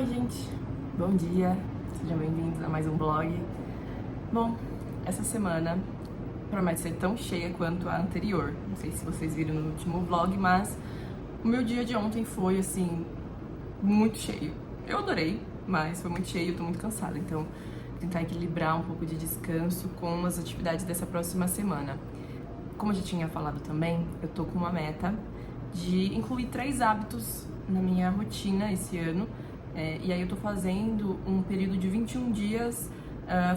Oi gente, bom dia, sejam bem-vindos a mais um vlog. Bom, essa semana promete ser tão cheia quanto a anterior. Não sei se vocês viram no último vlog, mas o meu dia de ontem foi assim, muito cheio. Eu adorei, mas foi muito cheio, eu tô muito cansada, então vou tentar equilibrar um pouco de descanso com as atividades dessa próxima semana. Como eu já tinha falado também, eu tô com uma meta de incluir 3 hábitos na minha rotina esse ano. E aí eu tô fazendo um período de 21 dias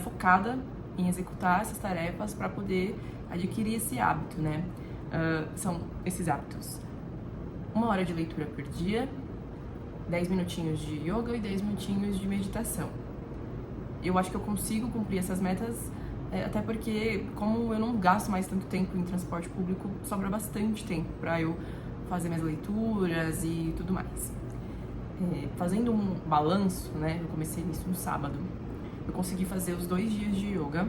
focada em executar essas tarefas para poder adquirir esse hábito, né? São esses hábitos: 1 hora de leitura por dia, 10 minutinhos de yoga e 10 minutinhos de meditação. Eu acho que eu consigo cumprir essas metas, até porque, como eu não gasto mais tanto tempo em transporte público, sobra bastante tempo para eu fazer minhas leituras e tudo mais. Fazendo um balanço, né, eu comecei isso no sábado, eu consegui fazer os 2 dias de yoga.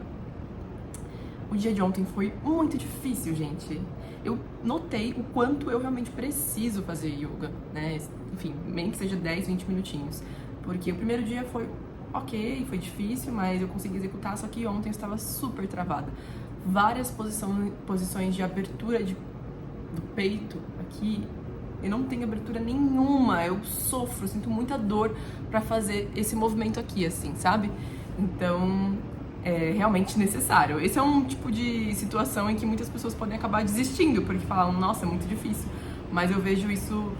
O dia de ontem foi muito difícil, gente. Eu notei o quanto eu realmente preciso fazer yoga, né, enfim, nem que seja 10, 20 minutinhos, porque o primeiro dia foi ok, foi difícil, mas eu consegui executar, só que ontem eu estava super travada. Várias posições de abertura do peito aqui, eu não tenho abertura nenhuma, eu sofro, sinto muita dor pra fazer esse movimento aqui, assim, sabe? Então, é realmente necessário. Esse é um tipo de situação em que muitas pessoas podem acabar desistindo, porque falam, nossa, é muito difícil. Mas eu vejo isso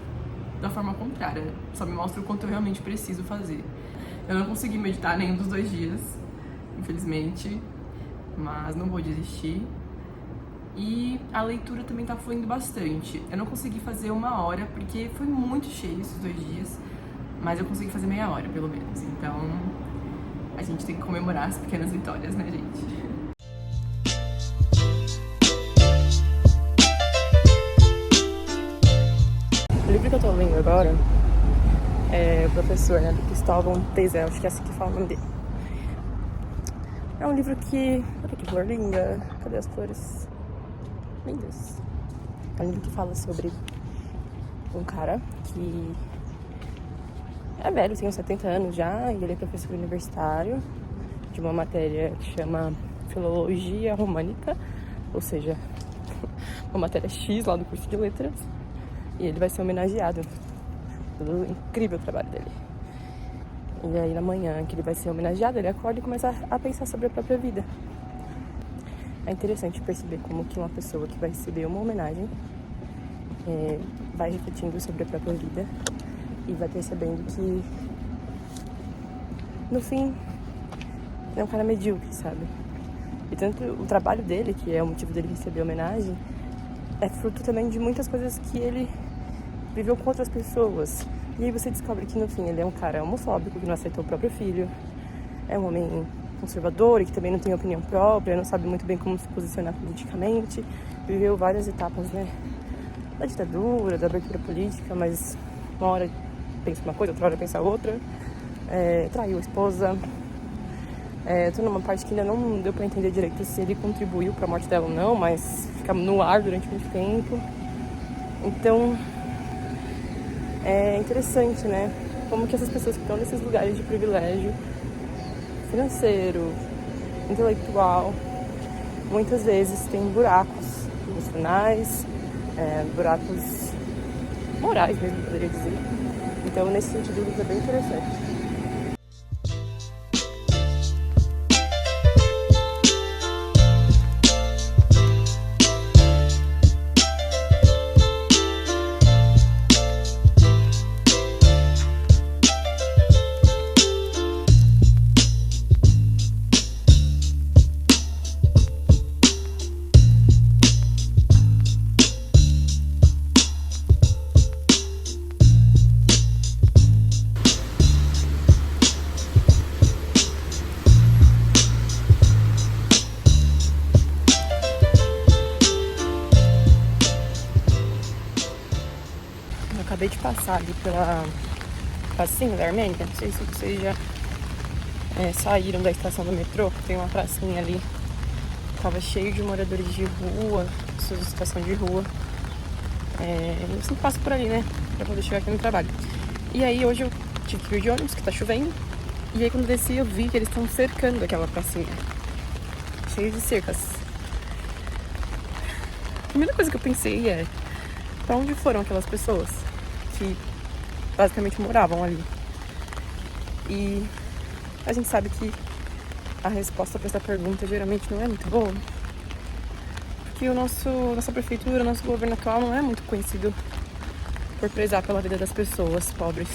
da forma contrária, só me mostra o quanto eu realmente preciso fazer. Eu não consegui meditar nenhum dos 2 dias, infelizmente, mas não vou desistir. E a leitura também tá fluindo bastante. Eu não consegui fazer 1 hora, porque foi muito cheio esses 2 dias, mas eu consegui fazer meia hora, pelo menos. Então, a gente tem que comemorar as pequenas vitórias, né, gente? O livro que eu tô lendo agora é o professor, né, do Cristóvão Tezel, acho que é assim que fala o nome dele. É um livro que... Olha que flor linda! Cadê as flores? Lindas. É um livro que fala sobre um cara que é velho, tem uns 70 anos já, e ele é professor universitário de uma matéria que chama Filologia Românica, ou seja, uma matéria X lá do curso de letras, e ele vai ser homenageado pelo incrível trabalho dele. E aí, na manhã que ele vai ser homenageado, ele acorda e começa a pensar sobre a própria vida. É interessante perceber como que uma pessoa que vai receber uma homenagem vai refletindo sobre a própria vida e vai percebendo que, no fim, é um cara medíocre, sabe? E tanto o trabalho dele, que é o motivo dele receber a homenagem, é fruto também de muitas coisas que ele viveu com outras pessoas. E aí você descobre que, no fim, ele é um cara homofóbico, que não aceitou o próprio filho, é um homem conservador e que também não tem opinião própria, não sabe muito bem como se posicionar politicamente, viveu várias etapas, né, da ditadura, da abertura política, mas uma hora pensa uma coisa, outra hora pensa outra, traiu a esposa. Tô numa parte que ainda não deu pra entender direito se ele contribuiu pra morte dela ou não, mas fica no ar durante muito tempo. Então, é interessante, né, como que essas pessoas que estão nesses lugares de privilégio financeiro, intelectual, muitas vezes tem buracos emocionais, buracos morais mesmo, poderia dizer. Então, nesse sentido, o livro é bem interessante. Acabei de passar ali pela pracinha da Armênia, não sei se vocês já saíram da estação do metrô, tem uma pracinha ali, tava cheio de moradores de rua, pessoas em situação de rua, eu sempre passo por ali, né, pra poder chegar aqui no trabalho. E aí hoje eu tive que ir de ônibus, que tá chovendo. E aí quando eu desci eu vi que eles estão cercando aquela pracinha, cheio de cercas. A primeira coisa que eu pensei é, pra onde foram aquelas pessoas que basicamente moravam ali? E a gente sabe que a resposta para essa pergunta geralmente não é muito boa, porque nossa prefeitura, nosso governo atual não é muito conhecido por prezar pela vida das pessoas pobres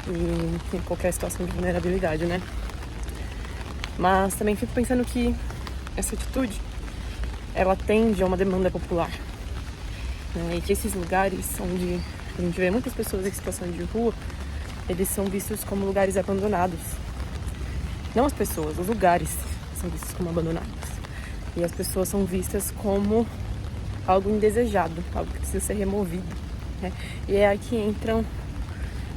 e em qualquer situação de vulnerabilidade, né? Mas também fico pensando que essa atitude, ela atende a uma demanda popular, né? E que esses lugares onde a gente vê muitas pessoas em situação de rua, eles são vistos como lugares abandonados. Não as pessoas, os lugares são vistos como abandonados. E as pessoas são vistas como algo indesejado, algo que precisa ser removido, né? E é aí que entram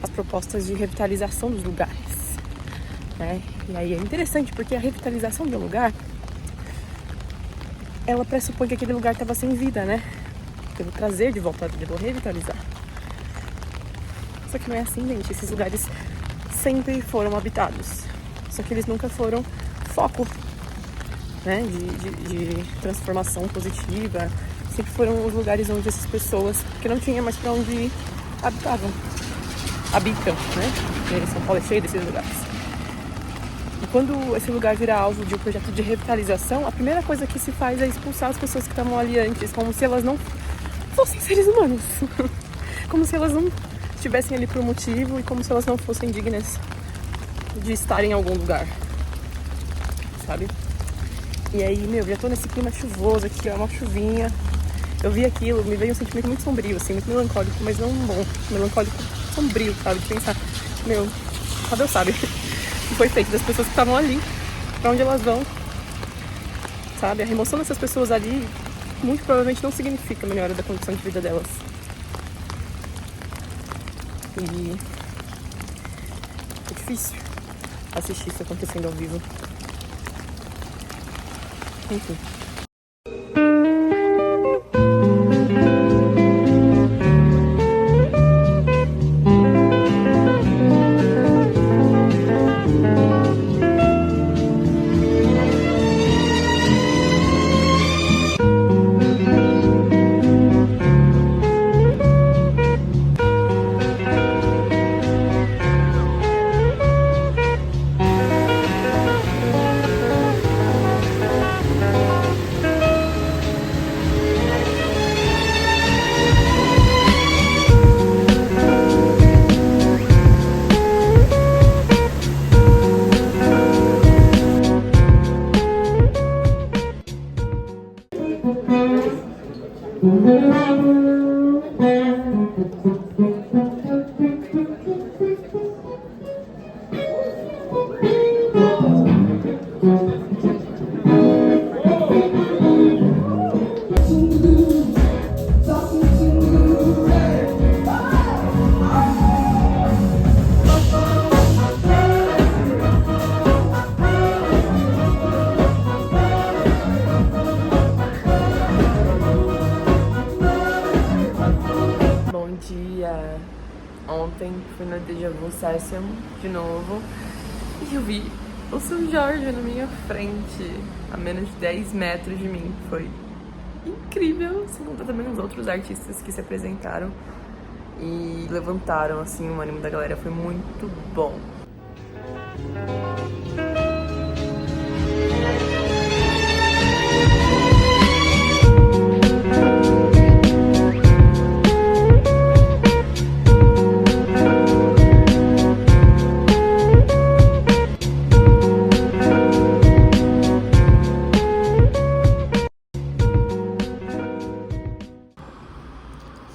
as propostas de revitalização dos lugares, né? E aí é interessante porque a revitalização de um lugar, ela pressupõe que aquele lugar estava sem vida, né? Eu vou trazer de volta a vida, eu vou revitalizar. Só que não é assim, gente. Esses lugares sempre foram habitados, só que eles nunca foram foco, né, de transformação positiva. Sempre foram os lugares onde essas pessoas que não tinham mais pra onde ir habitam, né? E São Paulo é cheio desses lugares. E quando esse lugar vira alvo de um projeto de revitalização, a primeira coisa que se faz é expulsar as pessoas que estavam ali antes, como se elas não fossem seres humanos. Como se elas não estivessem ali por um motivo e como se elas não fossem dignas de estar em algum lugar, sabe? E aí, já tô nesse clima chuvoso aqui, ó, uma chuvinha. Eu vi aquilo, me veio um sentimento muito sombrio, assim, muito melancólico, mas não bom. Melancólico sombrio, sabe? De pensar, só Deus sabe o que foi feito das pessoas que estavam ali, pra onde elas vão, sabe? A remoção dessas pessoas ali, muito provavelmente não significa melhora da condição de vida delas. E é difícil assistir isso acontecendo ao vivo. Enfim. Ontem fui no Deja Vu Session de novo e eu vi o Seu Jorge na minha frente, a menos de 10 metros de mim. Foi incrível, sem contar também os outros artistas que se apresentaram e levantaram assim o ânimo da galera. Foi muito bom.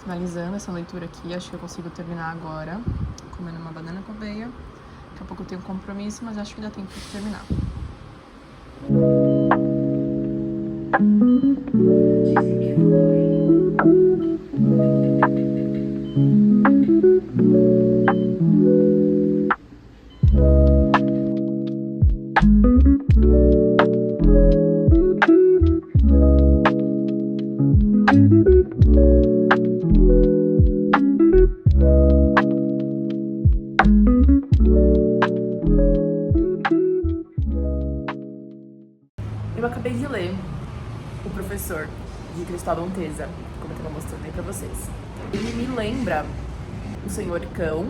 Finalizando essa leitura aqui, acho que eu consigo terminar agora, comendo uma banana com aveia. Daqui a pouco eu tenho um compromisso, mas acho que dá tempo de terminar. professor de Cristóvão Tesa, como eu estava mostrando aí pra vocês. Ele me lembra o Senhor Cão,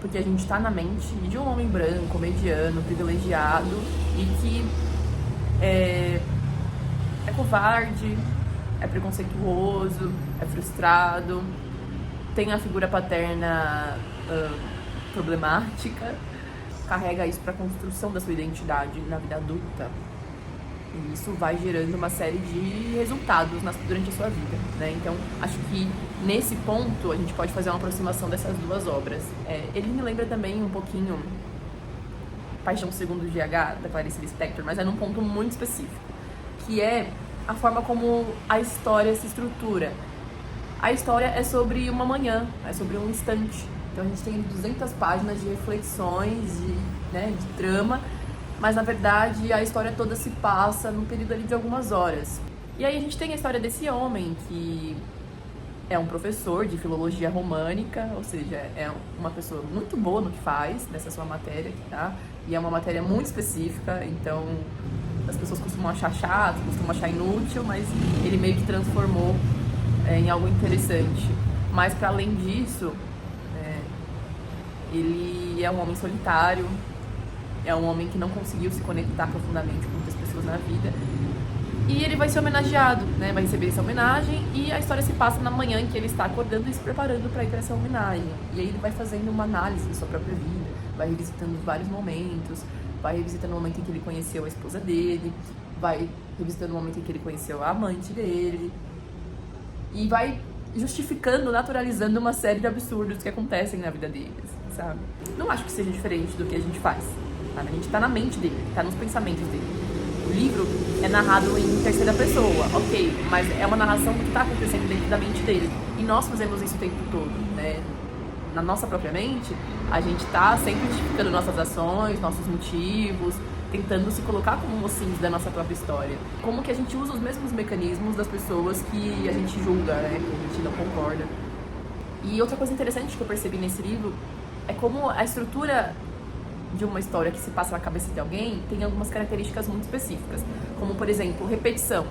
porque a gente tá na mente de um homem branco, mediano, privilegiado e que é covarde, é preconceituoso, é frustrado, tem a figura paterna problemática, carrega isso para a construção da sua identidade na vida adulta. E isso vai gerando uma série de resultados durante a sua vida, né? Então, acho que nesse ponto a gente pode fazer uma aproximação dessas duas obras. Ele me lembra também um pouquinho Paixão Segundo GH, da Clarice Lispector, mas é num ponto muito específico, que é a forma como a história se estrutura. A história é sobre uma manhã, é sobre um instante. Então a gente tem 200 páginas de reflexões, de drama, mas na verdade a história toda se passa num período ali de algumas horas. E aí a gente tem a história desse homem que é um professor de filologia românica, ou seja, é uma pessoa muito boa no que faz, nessa sua matéria, tá? E é uma matéria muito específica, então as pessoas costumam achar chato, costumam achar inútil, mas ele meio que transformou em algo interessante. Mas para além disso, ele é um homem solitário, é um homem que não conseguiu se conectar profundamente com muitas pessoas na vida. E ele vai ser homenageado, né? Vai receber essa homenagem e a história se passa na manhã em que ele está acordando e se preparando para ir para essa homenagem. E aí ele vai fazendo uma análise da sua própria vida, vai revisitando vários momentos, vai revisitando o momento em que ele conheceu a esposa dele, vai revisitando o momento em que ele conheceu a amante dele e vai justificando, naturalizando uma série de absurdos que acontecem na vida deles, sabe? Não acho que seja diferente do que a gente faz, sabe? A gente tá na mente dele, tá nos pensamentos dele. O livro é narrado em terceira pessoa, ok, mas é uma narração do que está acontecendo dentro da mente dele. E nós fazemos isso o tempo todo, né? Na nossa própria mente, a gente está sempre justificando nossas ações, nossos motivos, tentando se colocar como mocinhos da nossa própria história. Como que a gente usa os mesmos mecanismos das pessoas que a gente julga, né? Que a gente não concorda. E outra coisa interessante que eu percebi nesse livro é como a estrutura de uma história que se passa na cabeça de alguém tem algumas características muito específicas, como por exemplo, repetição.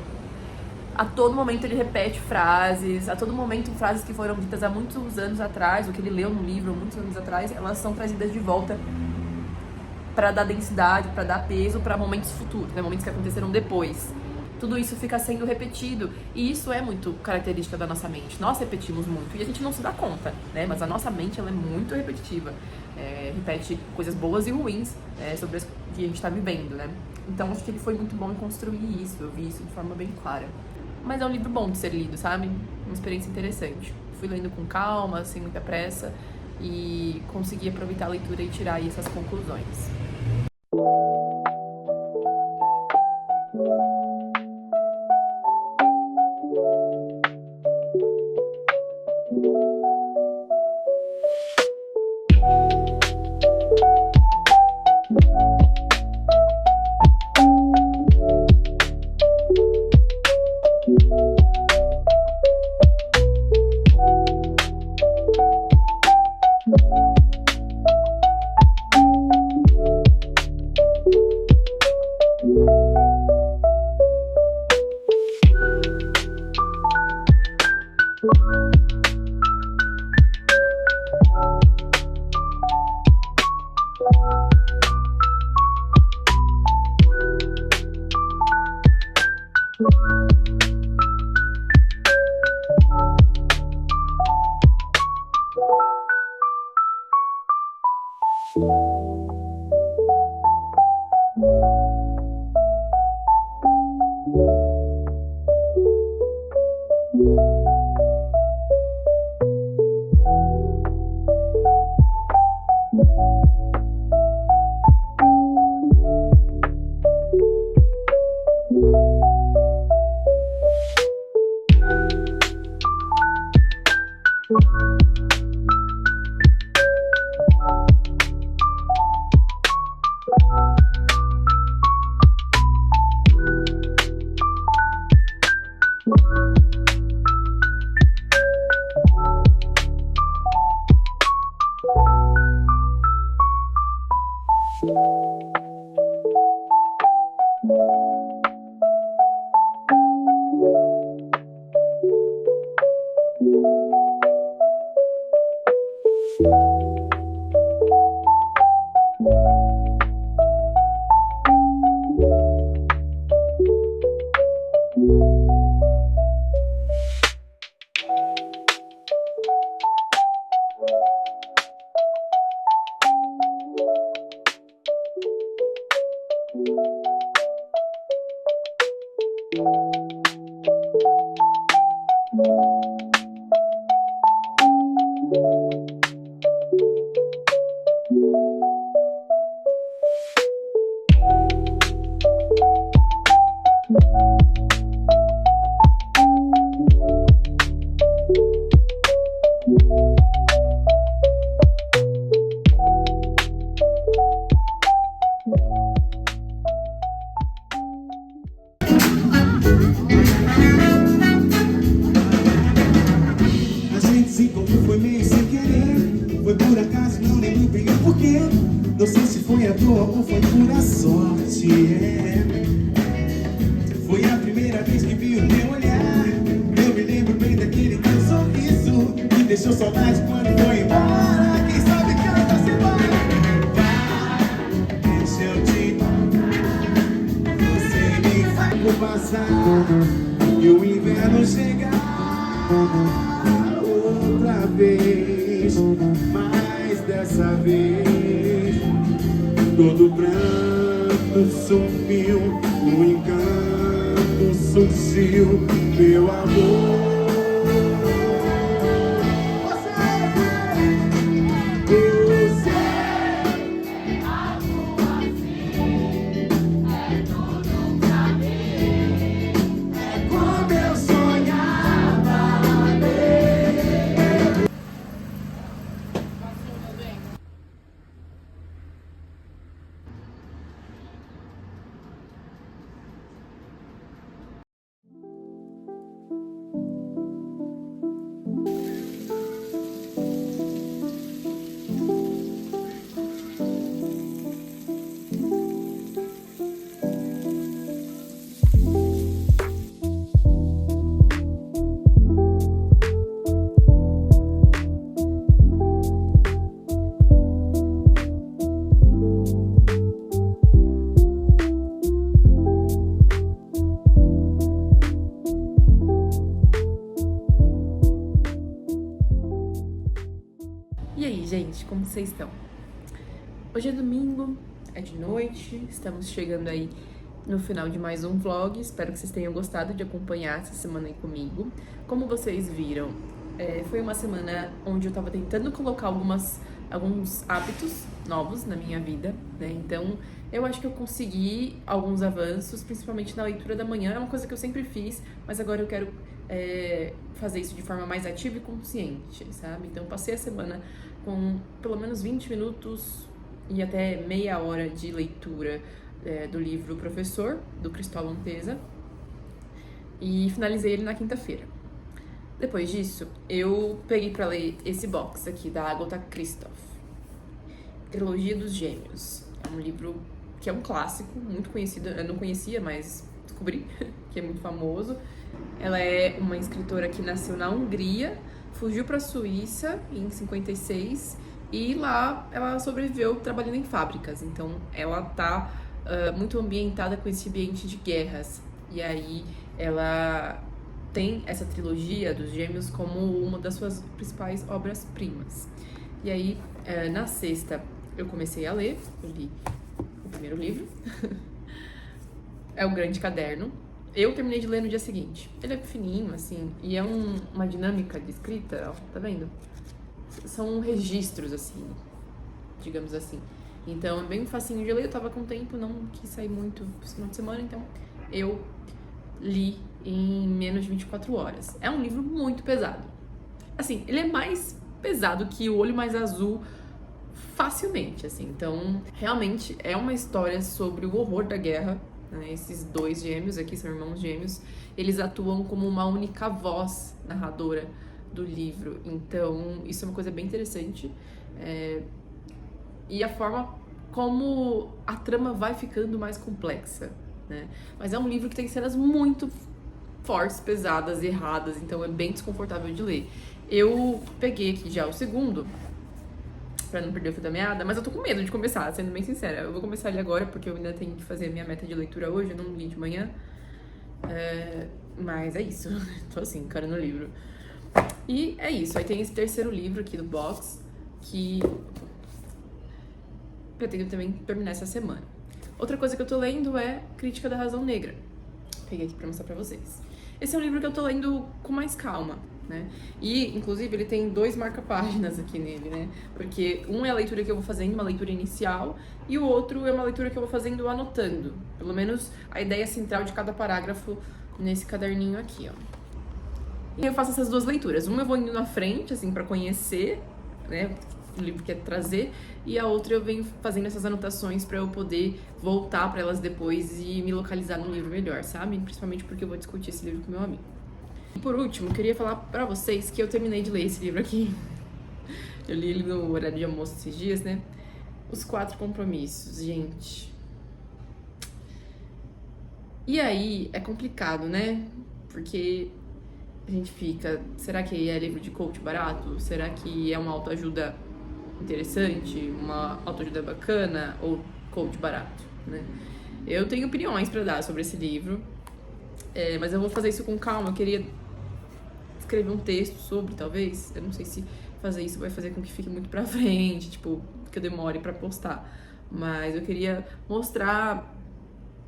A todo momento ele repete frases, a todo momento frases que foram ditas há muitos anos atrás, o que ele leu no livro muitos anos atrás, elas são trazidas de volta para dar densidade, para dar peso para momentos futuros, né? Momentos que aconteceram depois. Tudo isso fica sendo repetido e isso é muito característica da nossa mente. Nós repetimos muito e a gente não se dá conta, né? Mas a nossa mente ela é muito repetitiva, repete coisas boas e ruins sobre as que a gente está vivendo, né? Então acho que ele foi muito bom em construir isso, eu vi isso de forma bem clara. Mas é um livro bom de ser lido, sabe? Uma experiência interessante. Fui lendo com calma, sem muita pressa e consegui aproveitar a leitura e tirar aí essas conclusões. Não sei se foi a dor ou foi pura sorte, Foi a primeira vez que vi o teu olhar. Eu me lembro bem daquele teu sorriso. Me deixou saudade quando foi embora. Quem sabe canta, se vai. Vai, deixa eu te tocar. Você me faz por passar. E o inverno chegar outra vez. Mas dessa vez todo pranto sumiu, o encanto surgiu, meu amor. E aí, gente, como vocês estão? Hoje é domingo, é de noite, estamos chegando aí no final de mais um vlog. Espero que vocês tenham gostado de acompanhar essa semana aí comigo. Como vocês viram, foi uma semana onde eu tava tentando colocar alguns hábitos novos na minha vida, né? Então, eu acho que eu consegui alguns avanços, principalmente na leitura da manhã. É uma coisa que eu sempre fiz, mas agora eu quero fazer isso de forma mais ativa e consciente, sabe? Então, passei a semana com pelo menos 20 minutos e até meia hora de leitura do livro Professor, do Cristóvão Tesa, e finalizei ele na quinta-feira. Depois disso, eu peguei pra ler esse box aqui da Agatha Christie, Trilogia dos Gêmeos. É um livro que é um clássico, muito conhecido, eu não conhecia, mas descobri que é muito famoso. Ela é uma escritora que nasceu na Hungria, fugiu para a Suíça em 56 e lá ela sobreviveu trabalhando em fábricas. Então ela tá muito ambientada com esse ambiente de guerras. E aí ela tem essa trilogia dos Gêmeos como uma das suas principais obras-primas. E aí, na sexta, eu comecei a ler, eu li o primeiro livro, é O Grande Caderno. Eu terminei de ler no dia seguinte. Ele é fininho, assim, e é uma dinâmica de escrita, ó, tá vendo? São registros, assim, digamos assim. Então, é bem facinho de ler, eu tava com tempo, não quis sair muito no final de semana, então eu li em menos de 24 horas. É um livro muito pesado. Assim, ele é mais pesado que O Olho Mais Azul facilmente, assim. Então, realmente é uma história sobre o horror da guerra. Esses dois gêmeos aqui são irmãos gêmeos, eles atuam como uma única voz narradora do livro, então isso é uma coisa bem interessante, e a forma como a trama vai ficando mais complexa, né? Mas é um livro que tem cenas muito fortes, pesadas, erradas, então é bem desconfortável de ler. Eu peguei aqui já o segundo, pra não perder o fio da meada, mas eu tô com medo de começar, sendo bem sincera. Eu vou começar ele agora, porque eu ainda tenho que fazer a minha meta de leitura hoje, eu não li de manhã. Mas é isso, tô assim, encarando o livro. E é isso, aí tem esse terceiro livro aqui do box, que pretendo também terminar essa semana. Outra coisa que eu tô lendo é Crítica da Razão Negra. Peguei aqui pra mostrar pra vocês. Esse é um livro que eu tô lendo com mais calma, né? E, inclusive, ele tem 2 marca-páginas aqui nele, né? Porque um é a leitura que eu vou fazendo, uma leitura inicial, e o outro é uma leitura que eu vou fazendo anotando. Pelo menos a ideia central de cada parágrafo nesse caderninho aqui, ó. E eu faço essas 2 leituras. Uma eu vou indo na frente, assim, pra conhecer, né? O livro quer trazer, e a outra eu venho fazendo essas anotações pra eu poder voltar pra elas depois e me localizar no livro melhor, sabe? Principalmente porque eu vou discutir esse livro com meu amigo. E por último, eu queria falar pra vocês que eu terminei de ler esse livro aqui. Eu li ele no horário de almoço esses dias, né? os 4 compromissos, gente. E aí é complicado, né? Porque a gente fica, será que é livro de coach barato? Será que é uma autoajuda interessante? Uma autoajuda bacana? Ou coach barato, né? Eu tenho opiniões pra dar sobre esse livro, mas eu vou fazer isso com calma. Eu queria escrever um texto sobre, talvez. Eu não sei se fazer isso vai fazer com que fique muito pra frente, tipo, que eu demore pra postar. Mas eu queria mostrar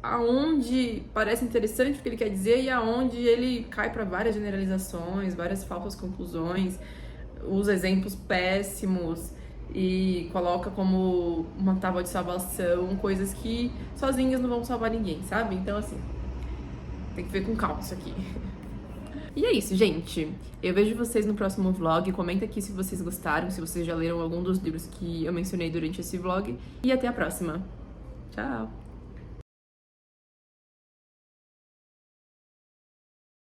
aonde parece interessante o que ele quer dizer e aonde ele cai pra várias generalizações, várias falsas conclusões, usa exemplos péssimos e coloca como uma tábua de salvação coisas que sozinhas não vão salvar ninguém, sabe? Então, assim, tem que ver com calma isso aqui. E é isso, gente. Eu vejo vocês no próximo vlog. Comenta aqui se vocês gostaram, se vocês já leram algum dos livros que eu mencionei durante esse vlog. E até a próxima. Tchau!